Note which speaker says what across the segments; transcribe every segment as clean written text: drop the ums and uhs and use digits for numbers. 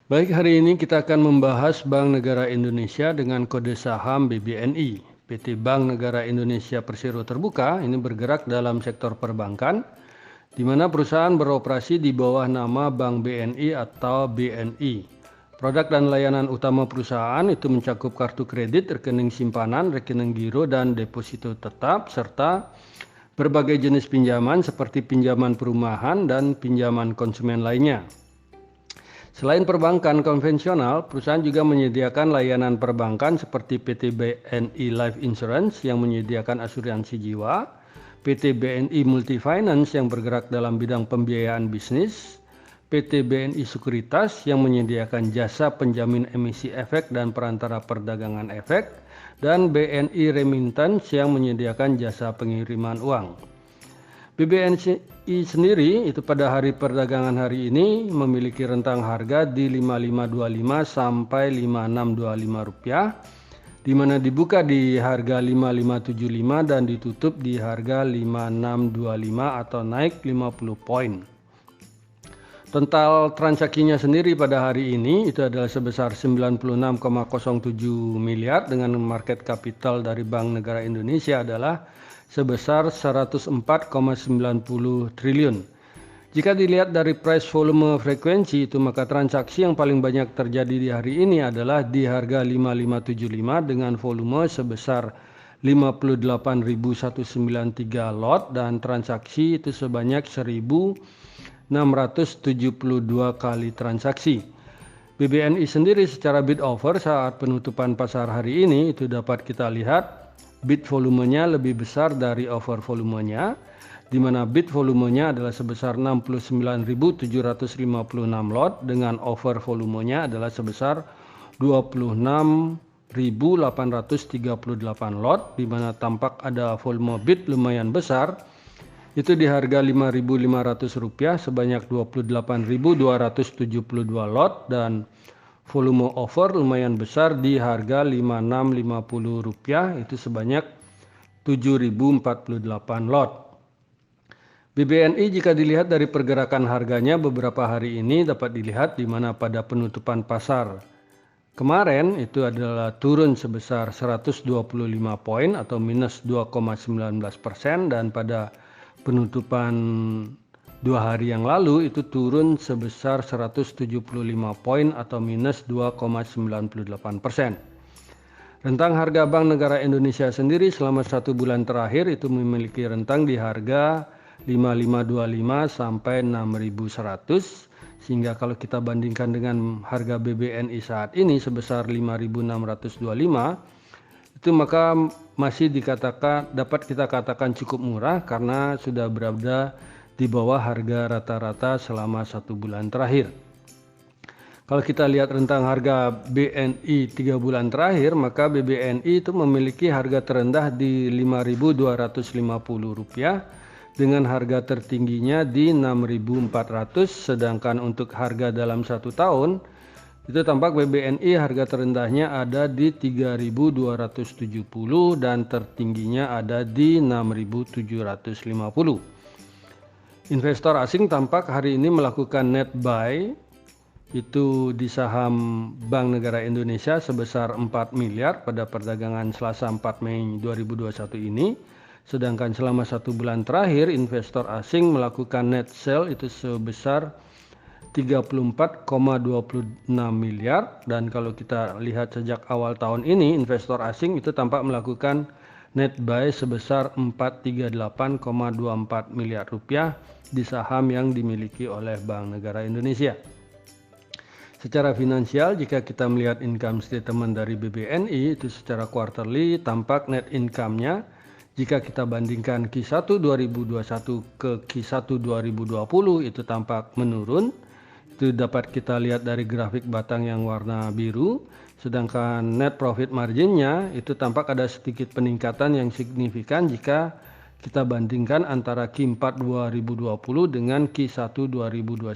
Speaker 1: Baik, hari ini kita akan membahas Bank Negara Indonesia dengan kode saham BBNI. PT Bank Negara Indonesia Persero Terbuka ini bergerak dalam sektor perbankan, di mana perusahaan beroperasi di bawah nama Bank BNI atau BNI. Produk dan layanan utama perusahaan itu mencakup kartu kredit, rekening simpanan, rekening giro, dan deposito tetap, serta berbagai jenis pinjaman seperti pinjaman perumahan dan pinjaman konsumen lainnya. Selain perbankan konvensional, perusahaan juga menyediakan layanan perbankan seperti PT BNI Life Insurance yang menyediakan asuransi jiwa, PT BNI Multifinance yang bergerak dalam bidang pembiayaan bisnis, PT BNI Sekuritas yang menyediakan jasa penjamin emisi efek dan perantara perdagangan efek, dan BNI Remittance yang menyediakan jasa pengiriman uang. BBNI sendiri itu pada hari perdagangan hari ini memiliki rentang harga di 5525 sampai 5625 rupiah, di mana dibuka di harga 5575 dan ditutup di harga 5625 atau naik 50 poin. Total transaksinya sendiri pada hari ini itu adalah sebesar 96,07 miliar dengan market capital dari Bank Negara Indonesia adalah sebesar 104,90 triliun. Jika dilihat dari price volume frekuensi itu, maka transaksi yang paling banyak terjadi di hari ini adalah di harga 5575 dengan volume sebesar 58.193 lot dan transaksi itu sebanyak 1.672 kali transaksi. BBNI sendiri secara bid offer saat penutupan pasar hari ini itu dapat kita lihat bid volumenya lebih besar dari offer volumenya, di mana bid volumenya adalah sebesar 69.756 lot dengan offer volumenya adalah sebesar 26.838 lot, di mana tampak ada volume bid lumayan besar, itu di harga Rp5.500 sebanyak 28.272 lot dan volume offer lumayan besar di harga Rp5650 itu sebanyak 7.048 lot. BBNI jika dilihat dari pergerakan harganya beberapa hari ini dapat dilihat di mana pada penutupan pasar kemarin itu adalah turun sebesar 125 poin atau minus 2,19% dan pada penutupan 2 hari yang lalu itu turun sebesar 175 poin atau minus 2,98%. Rentang harga Bank Negara Indonesia sendiri selama 1 bulan terakhir itu memiliki rentang di harga 5525 sampai 6100, sehingga kalau kita bandingkan dengan harga BBNI saat ini sebesar 5625 itu maka masih dapat kita katakan cukup murah karena sudah berada di bawah harga rata-rata selama 1 bulan terakhir. Kalau kita lihat rentang harga BNI 3 bulan terakhir, maka BBNI itu memiliki harga terendah di Rp5.250 dengan harga tertingginya di 6.400, sedangkan untuk harga dalam 1 tahun itu tampak BBNI harga terendahnya ada di 3.270 dan tertingginya ada di 6.750. Investor asing tampak hari ini melakukan net buy itu di saham Bank Negara Indonesia sebesar 4 miliar pada perdagangan Selasa 4 Mei 2021 ini. Sedangkan selama 1 bulan terakhir investor asing melakukan net sell itu sebesar 34,26 miliar, dan kalau kita lihat sejak awal tahun ini investor asing itu tampak melakukan net buy sebesar 438,24 miliar rupiah di saham yang dimiliki oleh Bank Negara Indonesia. Secara finansial, jika kita melihat income statement dari BBNI itu secara quarterly tampak net income-nya jika kita bandingkan Q1 2021 ke Q1 2020 itu tampak menurun. Itu dapat kita lihat dari grafik batang yang warna biru. Sedangkan net profit marginnya itu tampak ada sedikit peningkatan yang signifikan jika kita bandingkan antara Q4 2020 dengan Q1 2021,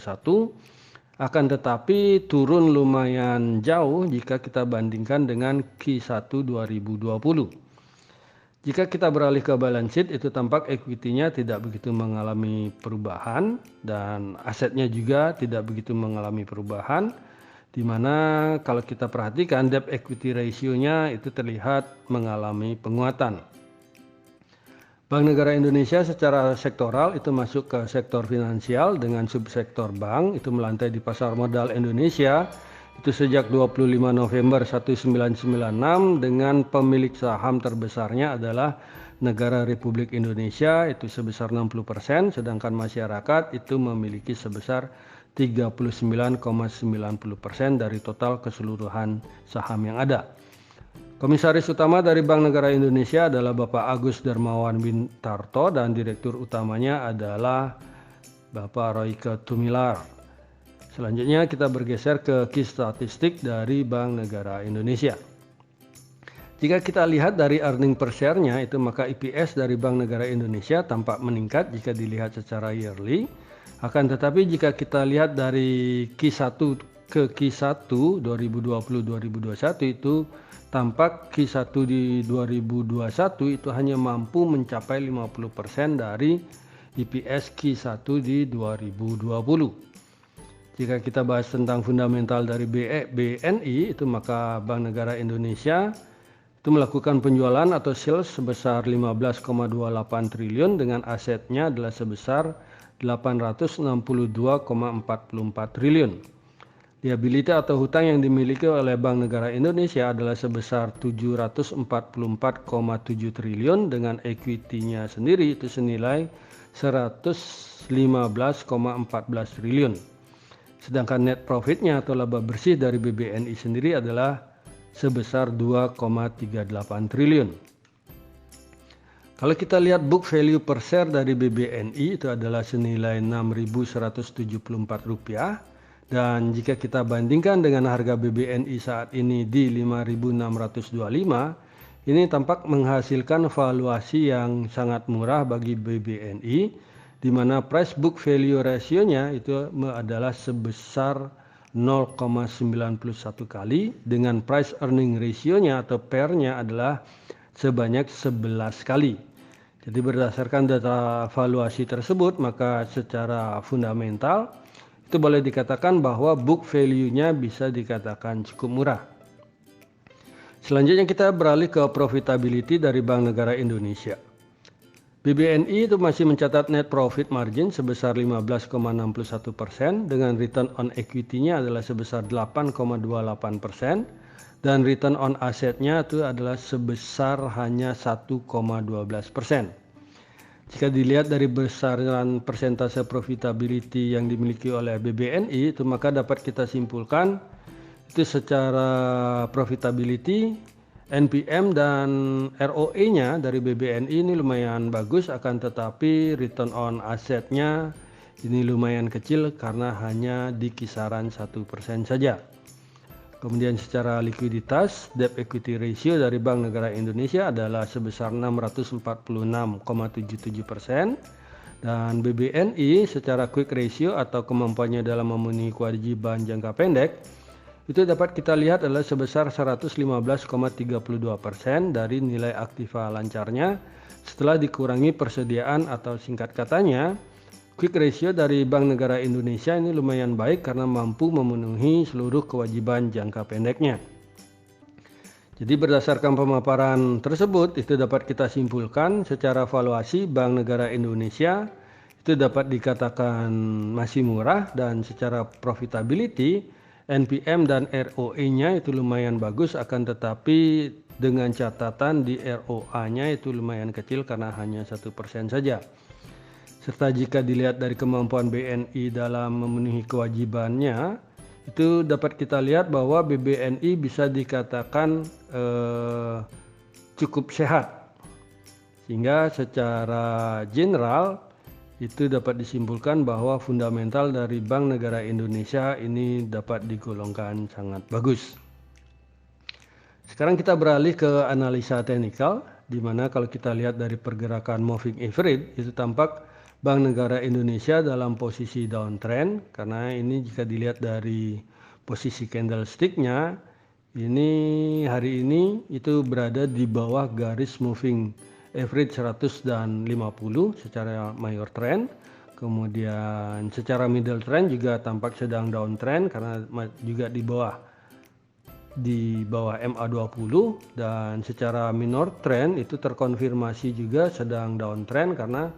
Speaker 1: akan tetapi turun lumayan jauh jika kita bandingkan dengan Q1 2020. Jika kita beralih ke balance sheet itu tampak equity-nya tidak begitu mengalami perubahan dan asetnya juga tidak begitu mengalami perubahan. di mana kalau kita perhatikan debt equity ratio-nya itu terlihat mengalami penguatan. Bank Negara Indonesia secara sektoral itu masuk ke sektor finansial dengan subsektor bank itu melantai di pasar modal Indonesia itu sejak 25 November 1996 dengan pemilik saham terbesarnya adalah Negara Republik Indonesia itu sebesar 60%, sedangkan masyarakat itu memiliki sebesar 39,90% dari total keseluruhan saham yang ada. Komisaris utama dari Bank Negara Indonesia adalah Bapak Agus Darmawan Wintarto dan direktur utamanya adalah Bapak Royke Tumilar. Selanjutnya kita bergeser ke key statistik dari Bank Negara Indonesia. Jika kita lihat dari earning per share-nya itu maka EPS dari Bank Negara Indonesia tampak meningkat jika dilihat secara yearly. Akan tetapi jika kita lihat dari Q1 ke Q1 2020-2021 itu tampak Q1 di 2021 itu hanya mampu mencapai 50% dari EPS Q1 di 2020. Jika kita bahas tentang fundamental dari BNI itu maka Bank Negara Indonesia itu melakukan penjualan atau sales sebesar 15,28 triliun dengan asetnya adalah sebesar 862,44 triliun. Liability atau hutang yang dimiliki oleh Bank Negara Indonesia adalah sebesar 744,7 triliun dengan equity-nya sendiri itu senilai 115,14 triliun. Sedangkan net profit-nya atau laba bersih dari BBNI sendiri adalah sebesar 2,38 triliun. Kalau kita lihat book value per share dari BBNI itu adalah senilai Rp6.174. Dan jika kita bandingkan dengan harga BBNI saat ini di 5.625, ini tampak menghasilkan valuasi yang sangat murah bagi BBNI, di mana price book value ratio-nya itu adalah sebesar 0,91 kali, dengan price earning ratio-nya atau PER-nya adalah sebanyak 11 kali. Jadi berdasarkan data valuasi tersebut, maka secara fundamental itu boleh dikatakan bahwa book value-nya bisa dikatakan cukup murah. Selanjutnya kita beralih ke profitability dari Bank Negara Indonesia. BBNI itu masih mencatat net profit margin sebesar 15,61% dengan return on equity-nya adalah sebesar 8,28% dan return on asset-nya itu adalah sebesar hanya 1,12%. Jika dilihat dari besaran persentase profitability yang dimiliki oleh BBNI itu maka dapat kita simpulkan itu secara profitability NPM dan ROE-nya dari BBNI ini lumayan bagus, akan tetapi return on asset-nya ini lumayan kecil karena hanya di kisaran 1% saja. Kemudian secara likuiditas, debt equity ratio dari Bank Negara Indonesia adalah sebesar 646,77% dan BBNI secara quick ratio atau kemampuannya dalam memenuhi kewajiban jangka pendek itu dapat kita lihat adalah sebesar 115,32% dari nilai aktiva lancarnya setelah dikurangi persediaan atau singkat katanya quick ratio dari Bank Negara Indonesia ini lumayan baik karena mampu memenuhi seluruh kewajiban jangka pendeknya. Jadi berdasarkan pemaparan tersebut itu dapat kita simpulkan secara valuasi Bank Negara Indonesia itu dapat dikatakan masih murah dan secara profitability NPM dan ROE-nya itu lumayan bagus, akan tetapi dengan catatan di ROA-nya itu lumayan kecil karena hanya 1% saja. Serta jika dilihat dari kemampuan BNI dalam memenuhi kewajibannya, itu dapat kita lihat bahwa BBNI bisa dikatakan cukup sehat. Sehingga secara general itu dapat disimpulkan bahwa fundamental dari Bank Negara Indonesia ini dapat digolongkan sangat bagus. Sekarang kita beralih ke analisa teknikal, di mana kalau kita lihat dari pergerakan moving average itu tampak Bank Negara Indonesia dalam posisi downtrend, karena ini jika dilihat dari posisi candlestick-nya ini hari ini itu berada di bawah garis moving average 100 dan 50 secara mayor trend. Kemudian secara middle trend juga tampak sedang downtrend karena juga di bawah MA20, dan secara minor trend itu terkonfirmasi juga sedang downtrend karena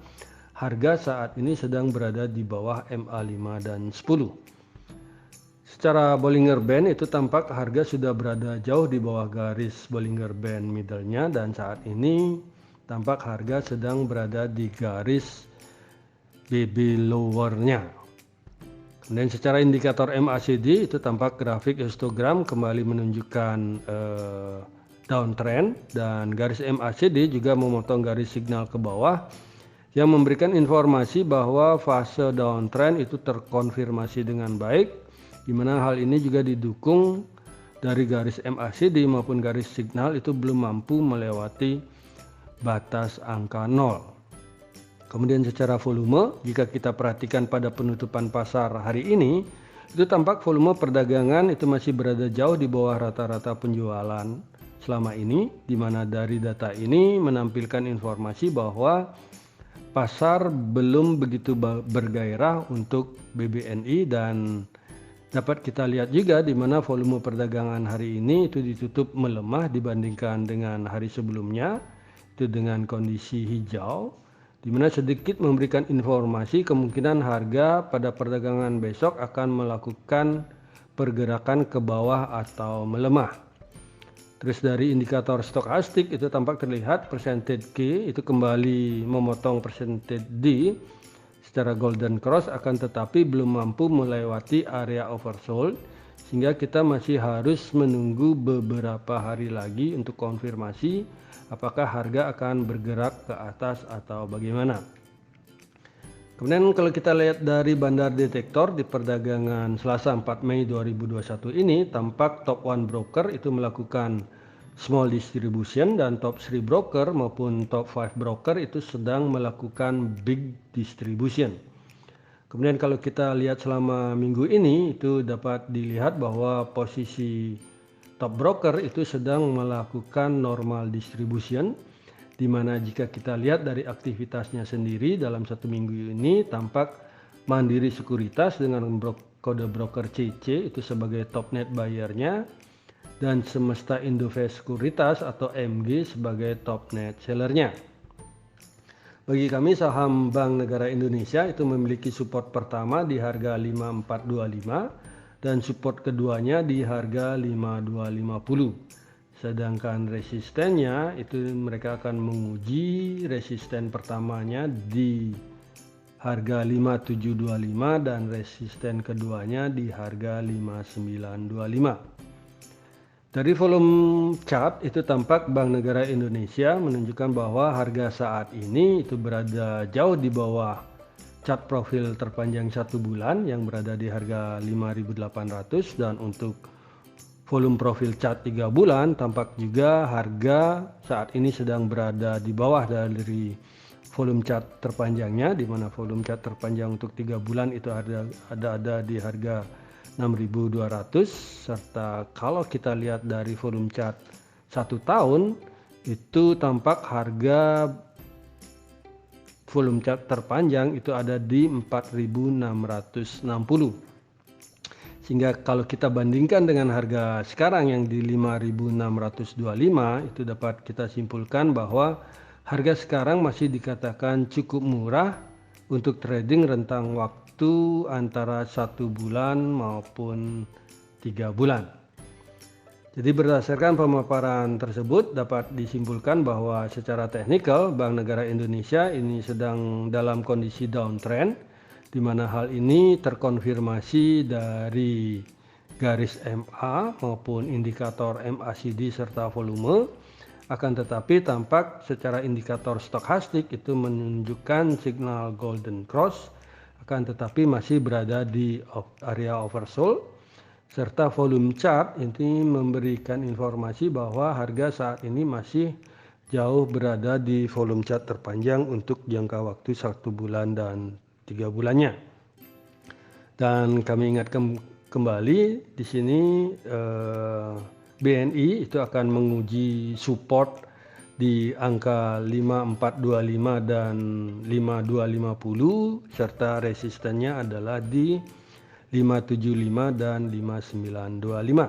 Speaker 1: harga saat ini sedang berada di bawah MA5 dan 10. Secara Bollinger Band itu tampak harga sudah berada jauh di bawah garis Bollinger Band middle-nya, dan saat ini tampak harga sedang berada di garis BB lower-nya. Kemudian secara indikator MACD itu tampak grafik histogram kembali menunjukkan downtrend, dan garis MACD juga memotong garis signal ke bawah yang memberikan informasi bahwa fase downtrend itu terkonfirmasi dengan baik, di mana hal ini juga didukung dari garis MACD maupun garis signal itu belum mampu melewati batas angka 0. Kemudian secara volume, jika kita perhatikan pada penutupan pasar hari ini, itu tampak volume perdagangan itu masih berada jauh di bawah rata-rata penjualan selama ini, di mana dari data ini menampilkan informasi bahwa pasar belum begitu bergairah untuk BBNI, dan dapat kita lihat juga di mana volume perdagangan hari ini itu ditutup melemah dibandingkan dengan hari sebelumnya, itu dengan kondisi hijau, di mana sedikit memberikan informasi kemungkinan harga pada perdagangan besok akan melakukan pergerakan ke bawah atau melemah. Terus dari indikator stokastik itu tampak terlihat percentage K itu kembali memotong percentage D secara golden cross, akan tetapi belum mampu melewati area oversold, sehingga kita masih harus menunggu beberapa hari lagi untuk konfirmasi apakah harga akan bergerak ke atas atau bagaimana. Kemudian kalau kita lihat dari bandar detektor di perdagangan Selasa 4 Mei 2021 ini, tampak top 1 broker itu melakukan small distribution, dan top 3 broker maupun top 5 broker itu sedang melakukan big distribution. Kemudian kalau kita lihat selama minggu ini, itu dapat dilihat bahwa posisi top broker itu sedang melakukan normal distribution, di mana jika kita lihat dari aktivitasnya sendiri dalam satu minggu ini, tampak Mandiri Sekuritas dengan kode broker CC itu sebagai top net buyer-nya, dan Semesta Indovest Sekuritas atau MG sebagai top net seller-nya. Bagi kami, saham Bank Negara Indonesia itu memiliki support pertama di harga 5425 dan support keduanya di harga 5250. Sedangkan resistennya itu mereka akan menguji resisten pertamanya di harga 5725 dan resisten keduanya di harga 5925. Dari volume chart itu tampak Bank Negara Indonesia menunjukkan bahwa harga saat ini itu berada jauh di bawah chart profil terpanjang 1 bulan yang berada di harga 5.800, dan untuk volume profil chart 3 bulan tampak juga harga saat ini sedang berada di bawah dari volume chart terpanjangnya, di mana volume chart terpanjang untuk 3 bulan itu ada di harga 6.200, serta kalau kita lihat dari volume chart 1 tahun itu tampak harga volume chart terpanjang itu ada di 4.660. Sehingga kalau kita bandingkan dengan harga sekarang yang di 5.625, itu dapat kita simpulkan bahwa harga sekarang masih dikatakan cukup murah untuk trading rentang waktu antara 1 bulan maupun 3 bulan. Jadi berdasarkan pemaparan tersebut dapat disimpulkan bahwa secara teknikal Bank Negara Indonesia ini sedang dalam kondisi downtrend, di mana hal ini terkonfirmasi dari garis MA maupun indikator MACD serta volume. Akan tetapi tampak secara indikator stokastik itu menunjukkan signal golden cross, akan tetapi masih berada di area oversold. Serta volume chart ini memberikan informasi bahwa harga saat ini masih jauh berada di volume chart terpanjang untuk jangka waktu 1 bulan dan 3 bulannya. Dan kami ingatkan kembali di sini BNI itu akan menguji support di angka 5425 dan 5250, serta resistennya adalah di 575 dan 5925.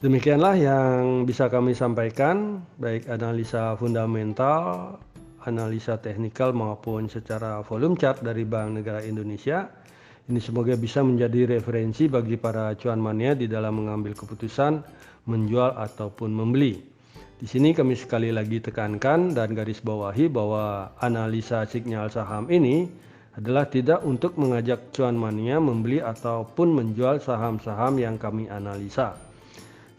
Speaker 1: Demikianlah yang bisa kami sampaikan, baik analisa fundamental, analisa teknikal maupun secara volume chart dari Bank Negara Indonesia. Ini semoga bisa menjadi referensi bagi para cuan mania di dalam mengambil keputusan menjual ataupun membeli. Di sini kami sekali lagi tekankan dan garis bawahi bahwa analisa sinyal saham ini adalah tidak untuk mengajak cuan mania membeli ataupun menjual saham-saham yang kami analisa.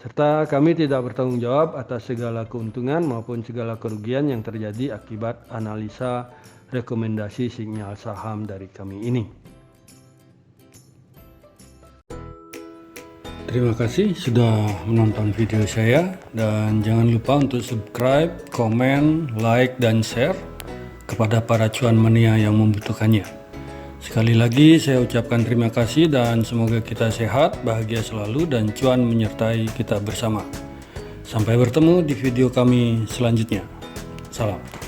Speaker 1: Serta kami tidak bertanggung jawab atas segala keuntungan maupun segala kerugian yang terjadi akibat analisa rekomendasi sinyal saham dari kami ini. Terima kasih sudah menonton video saya, dan jangan lupa untuk subscribe, komen, like, dan share kepada para cuan mania yang membutuhkannya. Sekali lagi saya ucapkan terima kasih dan semoga kita sehat, bahagia selalu, dan cuan menyertai kita bersama. Sampai bertemu di video kami selanjutnya. Salam.